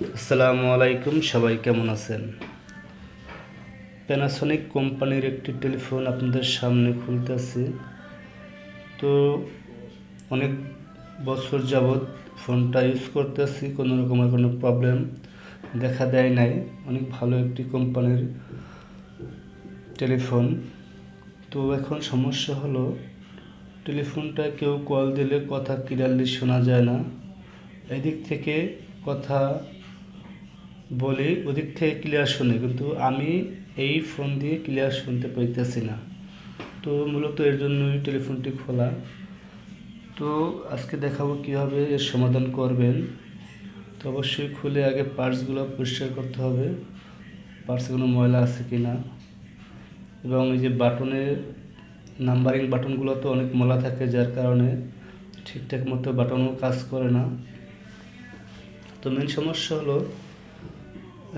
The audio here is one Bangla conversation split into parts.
আসসালামু আলাইকুম, সবাই কেমন আছেন? প্যানাসোনিক কোম্পানির একটি টেলিফোন আপনাদের সামনে খুলতেছি। তো অনেক বছর যাবৎ ফোনটা ইউজ করতেছি, কোনো রকমের কোনো প্রবলেম দেখা দেয় নাই। অনেক ভালো একটি কোম্পানির টেলিফোন। তো এখন সমস্যা হলো, টেলিফোনটা কেউ কল দিলে কথা ক্লিয়ারলি শোনা যায় না। এদিক থেকে কথা বলি, ওদিক থেকে ক্লিয়ার শুনে, কিন্তু আমি এই ফোন দিয়ে ক্লিয়ার শুনতে পাইতেছি না। তো মূলত এর জন্যই টেলিফোনটি খোলা। তো আজকে দেখাবো কীভাবে এর সমাধান করবেন। তো অবশ্যই খুলে আগে পার্টসগুলো পরিষ্কার করতে হবে, পার্টসে কোনো ময়লা আছে কি না। এবং এই যে বাটনের নাম্বারিং বাটনগুলো তো অনেক ময়লা থাকে, যার কারণে ঠিকঠাক মতো বাটনও কাজ করে না। তো মেন সমস্যা হলো,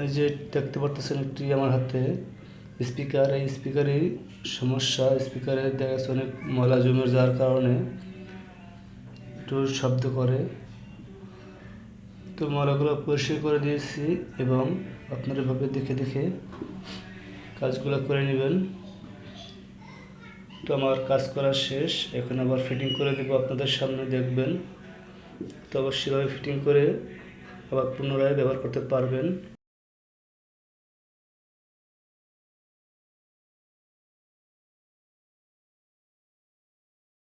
এই যে দেখতে পারতেছেন একটি আমার হাতে স্পিকার, এই স্পিকারই সমস্যা। স্পিকারে দেখা যাচ্ছে অনেক ময়লা জমে যাওয়ার কারণে একটু শব্দ করে। তো ময়লাগুলো পরিষ্কার করে দিয়েছি এবং আপনারা এভাবে দেখে দেখে কাজগুলো করে নেবেন। তো আমার কাজ করা শেষ, এখন আবার ফিটিং করে দেবো, আপনাদের সামনে দেখবেন। তো অবশ্যই ফিটিং করে আবার পুনরায় ব্যবহার করতে পারবেন।